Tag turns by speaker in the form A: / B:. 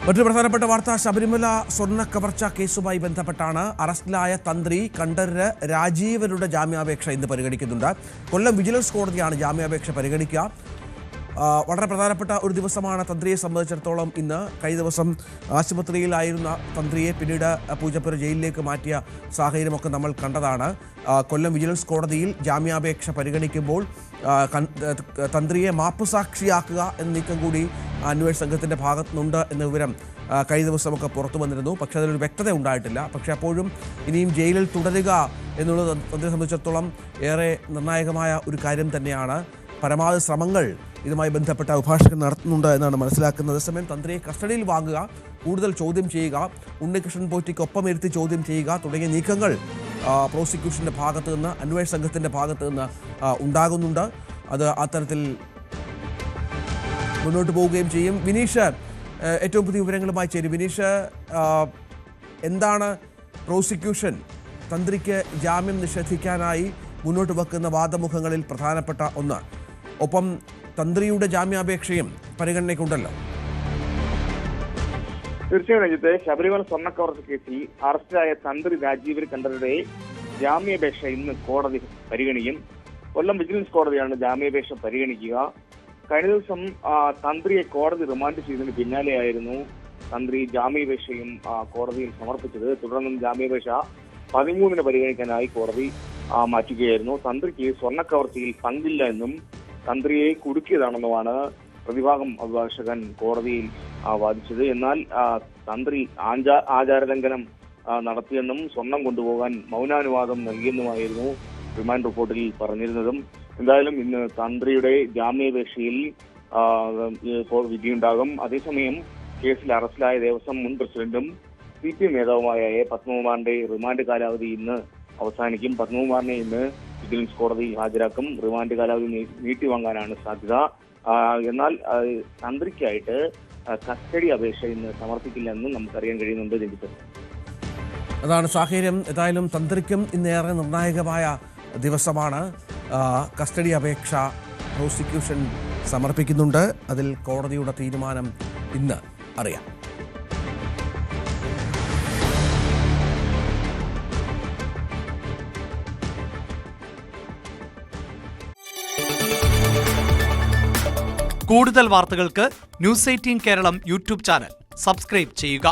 A: മറ്റൊരു പ്രധാനപ്പെട്ട വാർത്ത ശബരിമല സ്വർണ്ണ കവർച്ച കേസുമായി ബന്ധപ്പെട്ടാണ് അറസ്റ്റിലായ തന്ത്രി കണ്ഠരര് രാജീവരുടെ ജാമ്യാപേക്ഷ ഇന്ന് പരിഗണിക്കുന്നുണ്ട്. കൊല്ലം വിജിലൻസ് കോടതിയാണ് ജാമ്യാപേക്ഷ പരിഗണിക്കുക. വളരെ പ്രധാനപ്പെട്ട ഒരു ദിവസമാണ് തന്ത്രിയെ സംബന്ധിച്ചിടത്തോളം ഇന്ന്. കഴിഞ്ഞ ദിവസം ആശുപത്രിയിലായിരുന്ന തന്ത്രിയെ പിന്നീട് പൂജപ്പുര ജയിലിലേക്ക് മാറ്റിയ സാഹചര്യമൊക്കെ നമ്മൾ കണ്ടതാണ്. കൊല്ലം വിജിലൻസ് കോടതിയിൽ ജാമ്യാപേക്ഷ പരിഗണിക്കുമ്പോൾ തന്ത്രിയെ മാപ്പുസാക്ഷിയാക്കുക എന്ന നീക്കം കൂടി അന്വേഷണ സംഘത്തിൻ്റെ ഭാഗത്തുനിന്നുണ്ട് എന്ന വിവരം കഴിഞ്ഞ ദിവസമൊക്കെ പുറത്തു വന്നിരുന്നു. പക്ഷേ അതിലൊരു വ്യക്തത ഉണ്ടായിട്ടില്ല. പക്ഷേ അപ്പോഴും ഇനിയും ജയിലിൽ തുടരുക എന്നുള്ളത് തന്ത്രിയെ സംബന്ധിച്ചിടത്തോളം ഏറെ നിർണായകമായ ഒരു കാര്യം തന്നെയാണ്. പരമാവധി ശ്രമങ്ങൾ ഇതുമായി ബന്ധപ്പെട്ട അഭിഭാഷകൻ നടത്തുന്നുണ്ട് എന്നാണ് മനസ്സിലാക്കുന്നത്. അതേസമയം തന്ത്രിയെ കസ്റ്റഡിയിൽ വാങ്ങുക, കൂടുതൽ ചോദ്യം ചെയ്യുക, ഉണ്ണികൃഷ്ണൻ പോറ്റിക്കൊപ്പം ഇരുത്തി ചോദ്യം ചെയ്യുക തുടങ്ങിയ നീക്കങ്ങൾ പ്രോസിക്യൂഷൻ്റെ ഭാഗത്തു നിന്ന്, അന്വേഷണ സംഘത്തിൻ്റെ ഭാഗത്തു നിന്ന് ഉണ്ടാകുന്നുണ്ട്. അത് അത്തരത്തിൽ മുന്നോട്ട് പോവുകയും ചെയ്യും. വിനീഷ് ഏറ്റവും പുതിയ വിവരങ്ങളുമായി ചേരും. വിനീഷ്, എന്താണ് പ്രോസിക്യൂഷൻ തന്ത്രിക്ക് ജാമ്യം നിഷേധിക്കാനായി മുന്നോട്ട് വെക്കുന്ന വാദമുഖങ്ങളിൽ പ്രധാനപ്പെട്ട ഒന്ന്? ഒപ്പം തന്ത്രിയുടെ ജാമ്യാപേക്ഷയും പരിഗണനയ്ക്കുണ്ടല്ലോ.
B: തീർച്ചയായും രഞ്ജിത്ത്, ശബരിമല സ്വർണ്ണക്കവർച്ച കേസിൽ അറസ്റ്റിലായ തന്ത്രി രാജീവ് കണ്ഠരരുടെ ജാമ്യാപേക്ഷ ഇന്ന് കോടതി പരിഗണിക്കും. കൊല്ലം വിജിലൻസ് കോടതിയാണ് ജാമ്യാപേക്ഷ പരിഗണിക്കുക. കഴിഞ്ഞ ദിവസം തന്ത്രിയെ കോടതി റിമാൻഡ് ചെയ്തതിന് പിന്നാലെയായിരുന്നു തന്ത്രി ജാമ്യാപേക്ഷയും കോടതിയിൽ സമർപ്പിച്ചത്. തുടർന്നും ജാമ്യാപേക്ഷ 13-ന് പരിഗണിക്കാനായി കോടതി മാറ്റുകയായിരുന്നു. തന്ത്രിക്ക് സ്വർണ്ണക്കവർച്ചയിൽ പങ്കില്ല എന്നും തന്ത്രിയെ കുടുക്കിയതാണെന്നുമാണ് പ്രതിഭാഗം അഭിഭാഷകൻ കോടതിയിൽ വാദിച്ചത്. എന്നാൽ തന്ത്രി ആചാരലംഘനം നടത്തിയെന്നും സ്വർണം കൊണ്ടുപോകാൻ മൗനാനുവാദം നൽകിയെന്നുമായിരുന്നു റിമാൻഡ് റിപ്പോർട്ടിൽ പറഞ്ഞിരുന്നതും. എന്തായാലും ഇന്ന് തന്ത്രിയുടെ ജാമ്യാപേക്ഷയിൽ വിധിയുണ്ടാകും. അതേസമയം കേസിൽ അറസ്റ്റിലായ ദേവസ്വം മുൻ പ്രസിഡന്റും CPM നേതാവുമായ പത്മകുമാറിന്റെ റിമാൻഡ് കാലാവധി ഇന്ന് അവസാനിക്കും. പത്മകുമാറിനെ ഇന്ന് വിജിലൻസ് കോടതി ഹാജരാക്കും. റിമാൻഡ് കാലാവധി നീട്ടിവാങ്ങാനാണ് സാധ്യത. എന്നാൽ തന്ത്രിക്കായിട്ട് കസ്റ്റഡി അപേക്ഷ ഇന്ന് സമർപ്പിക്കില്ലെന്നും നമുക്കറിയാൻ കഴിയുന്നുണ്ട്. രഞ്ജിത്ത്,
A: അതാണ് സാഹചര്യം. ഏതായാലും തന്ത്രിക്കും ഇന്നേറെ നിർണായകമായ ദിവസമാണ്. കസ്റ്റഡി അപേക്ഷ പ്രോസിക്യൂഷൻ സമർപ്പിക്കുന്നുണ്ട്. അതിൽ കോടതിയുടെ തീരുമാനം ഇന്ന് അറിയാം.
C: കൂടുതൽ വാർത്തകൾക്ക് News 18 Keralam YouTube channel subscribe ചെയ്യുക.